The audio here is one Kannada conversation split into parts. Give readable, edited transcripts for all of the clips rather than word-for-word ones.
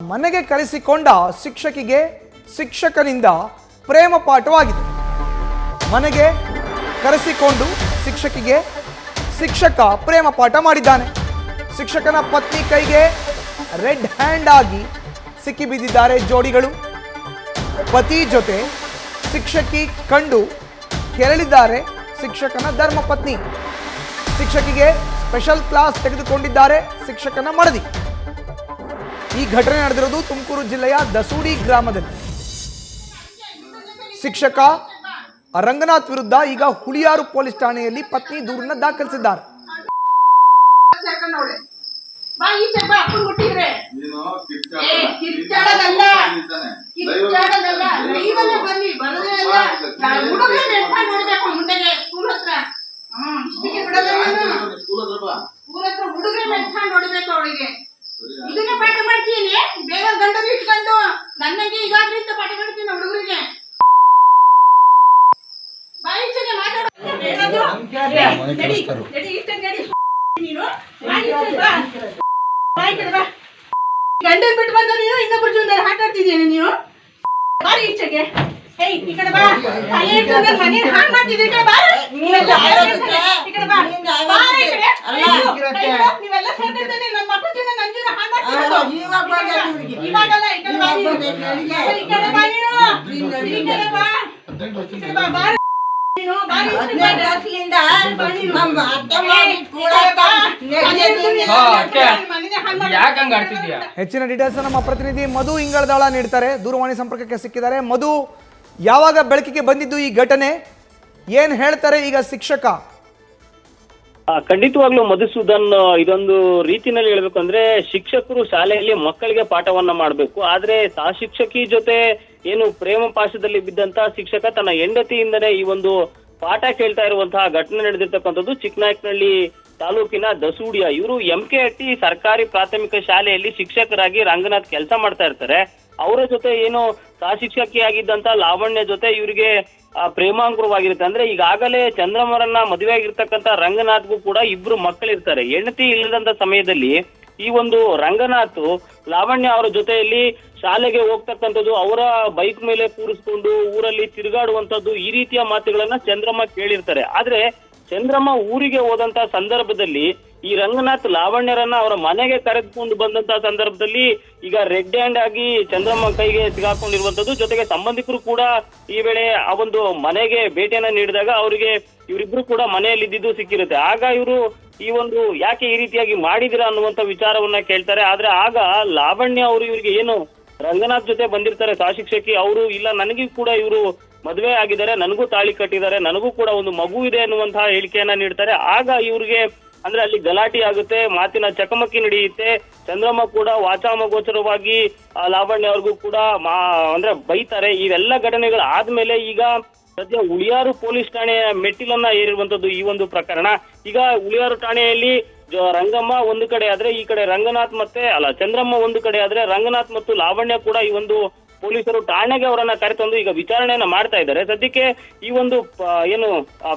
ಮನೆಗೆ ಕರೆಸಿಕೊಂಡ ಶಿಕ್ಷಕಿಗೆ ಶಿಕ್ಷಕನಿಂದ ಪ್ರೇಮ ಪಾಠವಾಗಿದೆ. ಮನೆಗೆ ಕರೆಸಿಕೊಂಡು ಶಿಕ್ಷಕಿಗೆ ಶಿಕ್ಷಕ ಪ್ರೇಮ ಪಾಠ ಮಾಡಿದ್ದಾನೆ. ಶಿಕ್ಷಕನ ಪತ್ನಿ ಕೈಗೆ ರೆಡ್ ಹ್ಯಾಂಡ್ ಆಗಿ ಸಿಕ್ಕಿಬಿದ್ದಿದ್ದಾರೆ ಜೋಡಿಗಳು. ಪತಿ ಜೊತೆ ಶಿಕ್ಷಕಿ ಕಂಡು ಕೆರಳಿದ್ದಾರೆ ಶಿಕ್ಷಕನ ಧರ್ಮಪತ್ನಿ. ಶಿಕ್ಷಕಿಗೆ ಸ್ಪೆಷಲ್ ಕ್ಲಾಸ್ ತೆಗೆದುಕೊಂಡಿದ್ದಾರೆ ಶಿಕ್ಷಕನ ಮಡದಿ. ಈ ಘಟನೆ ನಡೆದಿರೋದು ತುಮಕೂರು ಜಿಲ್ಲೆಯ ದಸೂಡಿ ಗ್ರಾಮದಲ್ಲಿ. ಶಿಕ್ಷಕ ರಂಗನಾಥ್ ವಿರುದ್ಧ ಈಗ ಹುಳಿಯಾರು ಪೊಲೀಸ್ ಠಾಣೆಯಲ್ಲಿ ಪತ್ನಿ ದೂರನ್ನ ದಾಖಲಿಸಿದ್ದಾರೆ. ಇದನ್ನ ಪಾಠ ಮಾಡ್ತೀನಿ, ಬೇಗ ಗಂಡನ ಇಟ್ಕೊಂಡು ನನ್ನಂಗೆ ಈಗಾಗ್ಲಿಂದ ಪಾಠ ಮಾಡ್ತೀನಿ ಹುಡುಗರಿಗೆ. ಬಾಯಿ ಚೆನ್ನಾಗಿ ಮಾತಾಡೋ ಗಂಡನ್ ಬಿಟ್ಟು ಬಂದ ನೀನು ಇನ್ನೊಬ್ಬರ ಜೀವನ ಆಟ ಆಡ್ತಿದ್ದೀನಿ. ನೀನು ಬಾರಿ ಈಚೆಗೆ. ಏಯ್ ಈ ಕಡೆ ಬಾ. ತಲೆ ಇಟ್ಕೊಂಡು ಮನೆ ಹಾಳು ಮಾಡ್ತಿದ್ದೀರಿ. ಈ ಕಡೆ ಬಾ. ಈ ಕಡೆ ಬಾ. ಬಾರಿ ಈ ಕಡೆ. ನೀವೆಲ್ಲ ಸೇರ್ತಿರ್ತಾನೆ ನನ್ನ ಮಕ್ಕಳ ಜೀವನ ನನ್ನ ಜೀವನ ಹಾಳು ಮಾಡ್ತಿದ್ದೀರಿ. ಇವಾಗಲ್ಲ ಈ ಕಡೆ ಬಾ. ಈ ಕಡೆ ಬಾ ನೀನು. ಈ ಕಡೆ ಬಾ. ಈ ಕಡೆ ಬಾ. ಬಾರಿ ನೀನು ಬಾರಿ ವರ್ಷದಿಂದ ನಮ್ಮ ಅತ್ತೆ ಮಾಡಿ ಕೂಡ ಯಾಕೆ ಹಂಗ ಆಡ್ತಿದ್ಯಾ? ಹೆಚ್ಚಿನ ಡೀಟೇಲ್ಸ್ ನಮ್ಮ ಪ್ರತಿನಿಧಿ ಮಧು ಇಂಗಳದಾಳ ನೀಡ್ತಾರೆ. ದೂರವಾಣಿ ಸಂಪರ್ಕಕ್ಕೆ ಸಿಕ್ಕಿದ್ದಾರೆ. ಮಧು, ಯಾವಾಗ ಬೆಳಕಿಗೆ ಬಂದಿದ್ದು ಈ ಘಟನೆ, ಏನ್ ಹೇಳ್ತಾರೆ ಈಗ ಶಿಕ್ಷಕ? ಖಂಡಿತವಾಗ್ಲೂ ಮಧುಸೂದನ್, ಇದೊಂದು ರೀತಿನಲ್ಲಿ ಹೇಳ್ಬೇಕು ಅಂದ್ರೆ ಶಿಕ್ಷಕರು ಶಾಲೆಯಲ್ಲಿ ಮಕ್ಕಳಿಗೆ ಪಾಠವನ್ನ ಮಾಡಬೇಕು. ಆದ್ರೆ ಆ ಶಿಕ್ಷಕಿ ಜೊತೆ ಏನು ಪ್ರೇಮ ಪಾಶದಲ್ಲಿ ಬಿದ್ದಂತ ಶಿಕ್ಷಕ ತನ್ನ ಹೆಂಡತಿಯಿಂದನೇ ಈ ಒಂದು ಪಾಠ ಕೇಳ್ತಾ ಇರುವಂತಹ ಘಟನೆ ನಡೆದಿರ್ತಕ್ಕಂಥದ್ದು ಚಿಕ್ಕನಾಯಕನಹಳ್ಳಿ ತಾಲೂಕಿನ ದಸೂಡಿಯ. ಇವರು MKHಟ್ಟಿ ಸರ್ಕಾರಿ ಪ್ರಾಥಮಿಕ ಶಾಲೆಯಲ್ಲಿ ಶಿಕ್ಷಕರಾಗಿ ರಂಗನಾಥ್ ಕೆಲಸ ಮಾಡ್ತಾ ಇರ್ತಾರೆ. ಅವರ ಜೊತೆ ಏನು ಸಹ ಶಿಕ್ಷಕಿಯಾಗಿದ್ದಂತ ಲಾವಣ್ಯ ಜೊತೆ ಇವರಿಗೆ ಪ್ರೇಮಾಂಕುರವಾಗಿರುತ್ತೆ. ಅಂದ್ರೆ ಈಗಾಗಲೇ ಚಂದ್ರಮರನ್ನ ಮದುವೆ ಆಗಿರ್ತಕ್ಕಂಥ ರಂಗನಾಥ್ಗೂ ಕೂಡ ಇಬ್ರು ಮಕ್ಕಳಿರ್ತಾರೆ. ಹೆಂಡತಿ ಇಲ್ಲದಂತ ಸಮಯದಲ್ಲಿ ಈ ಒಂದು ರಂಗನಾಥ್ ಲಾವಣ್ಯ ಅವರ ಜೊತೆಯಲ್ಲಿ ಶಾಲೆಗೆ ಹೋಗ್ತಕ್ಕಂಥದ್ದು, ಅವರ ಬೈಕ್ ಮೇಲೆ ಕೂರಿಸ್ಕೊಂಡು ಊರಲ್ಲಿ ತಿರುಗಾಡುವಂಥದ್ದು, ಈ ರೀತಿಯ ಮಾತುಗಳನ್ನ ಚಂದ್ರಮ್ಮ ಕೇಳಿರ್ತಾರೆ. ಆದ್ರೆ ಚಂದ್ರಮ್ಮ ಊರಿಗೆ ಹೋದಂತ ಸಂದರ್ಭದಲ್ಲಿ ಈ ರಂಗನಾಥ್ ಲಾವಣ್ಯರನ್ನ ಅವರ ಮನೆಗೆ ಕರೆದುಕೊಂಡು ಬಂದಂತ ಸಂದರ್ಭದಲ್ಲಿ ಈಗ ರೆಡ್ ಹ್ಯಾಂಡ್ ಆಗಿ ಚಂದ್ರಮ್ಮ ಕೈಗೆ ಸಿಗಾಕೊಂಡಿರುವಂತದ್ದು, ಜೊತೆಗೆ ಸಂಬಂಧಿಕರು ಕೂಡ ಈ ವೇಳೆ ಆ ಒಂದು ಮನೆಗೆ ಭೇಟಿಯನ್ನ ನೀಡಿದಾಗ ಅವರಿಗೆ ಇವರಿಬ್ರು ಕೂಡ ಮನೆಯಲ್ಲಿ ಇದ್ದಿದ್ದು ಸಿಕ್ಕಿರುತ್ತೆ. ಆಗ ಇವರು ಈ ಒಂದು ಯಾಕೆ ಈ ರೀತಿಯಾಗಿ ಮಾಡಿದಿರಾ ಅನ್ನುವಂತ ವಿಚಾರವನ್ನ ಕೇಳ್ತಾರೆ. ಆದ್ರೆ ಆಗ ಲಾವಣ್ಯ ಅವರು ಇವರಿಗೆ ಏನು ರಂಗನಾಥ್ ಜೊತೆ ಬಂದಿರ್ತಾರೆ ಸಹ ಶಿಕ್ಷಕಿ, ಅವರು ಇಲ್ಲ ನನಗೂ ಕೂಡ ಇವರು ಮದುವೆ ಆಗಿದ್ದಾರೆ, ನನಗೂ ತಾಳಿ ಕಟ್ಟಿದ್ದಾರೆ, ನನಗೂ ಕೂಡ ಒಂದು ಮಗು ಇದೆ ಅನ್ನುವಂತಹ ಹೇಳಿಕೆಯನ್ನ ನೀಡ್ತಾರೆ. ಆಗ ಇವ್ರಿಗೆ ಅಂದ್ರೆ ಅಲ್ಲಿ ಗಲಾಟೆ ಆಗುತ್ತೆ, ಮಾತಿನ ಚಕಮಕಿ ನಡೆಯುತ್ತೆ. ಚಂದ್ರಮ್ಮ ಕೂಡ ವಾಚಾಮಗೋಚರವಾಗಿ ಲಾವಣ್ಯ ಅವ್ರಿಗೂ ಕೂಡ ಅಂದ್ರೆ ಬೈತಾರೆ. ಇವೆಲ್ಲ ಘಟನೆಗಳು ಆದ್ಮೇಲೆ ಈಗ ಸದ್ಯ ಹುಳಿಯಾರು ಪೊಲೀಸ್ ಠಾಣೆಯ ಮೆಟ್ಟಿಲನ್ನ ಏರಿರುವಂತದ್ದು ಈ ಒಂದು ಪ್ರಕರಣ. ಈಗ ಹುಳಿಯಾರು ಠಾಣೆಯಲ್ಲಿ ರಂಗಮ್ಮ ಒಂದು ಕಡೆ ಆದ್ರೆ ಈ ಕಡೆ ರಂಗನಾಥ್ ಚಂದ್ರಮ್ಮ ಒಂದು ಕಡೆ ಆದ್ರೆ ರಂಗನಾಥ್ ಮತ್ತು ಲಾವಣ್ಯ ಕೂಡ ಈ ಒಂದು ಪೊಲೀಸರು ಠಾಣೆಗೆ ಅವರನ್ನ ಕರೆತಂದು ಈಗ ವಿಚಾರಣೆಯನ್ನ ಮಾಡ್ತಾ ಇದ್ದಾರೆ. ಸದ್ಯಕ್ಕೆ ಈ ಒಂದು ಏನು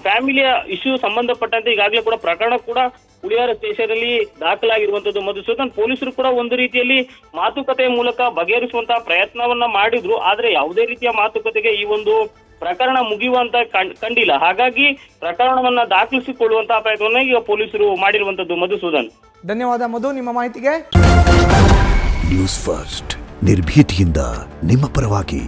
ಫ್ಯಾಮಿಲಿಯ ಇಶ್ಯೂ ಸಂಬಂಧಪಟ್ಟಂತೆ ಈಗಾಗಲೇ ಕೂಡ ಪ್ರಕರಣ ಕೂಡ ಹುಳಿಯಾರು ಸ್ಟೇಷನ್ ಅಲ್ಲಿ ದಾಖಲಾಗಿರುವಂತದ್ದು. ಮಧುಸೂದನ್, ಪೊಲೀಸರು ಕೂಡ ಒಂದು ರೀತಿಯಲ್ಲಿ ಮಾತುಕತೆ ಮೂಲಕ ಬಗೆಹರಿಸುವಂತಹ ಪ್ರಯತ್ನವನ್ನ ಮಾಡಿದ್ರು. ಆದ್ರೆ ಯಾವುದೇ ರೀತಿಯ ಮಾತುಕತೆಗೆ ಈ ಒಂದು ಪ್ರಕರಣ ಮುಗಿಯುವಂತ ಕಂಡಿಲ್ಲ. ಹಾಗಾಗಿ ಪ್ರಕರಣವನ್ನ ದಾಖಲಿಸಿಕೊಳ್ಳುವಂತಹ ಪ್ರಯತ್ನವನ್ನ ಈಗ ಪೊಲೀಸರು ಮಾಡಿರುವಂತದ್ದು. ಮಧುಸೂದನ್, ಧನ್ಯವಾದ ಮಧು ನಿಮ್ಮ ಮಾಹಿತಿಗೆ. ನ್ಯೂಸ್ ಫಸ್ಟ್ ನಿರ್ಭೀತಿಯಿಂದ ನಿಮ್ಮ ಪರವಾಗಿ.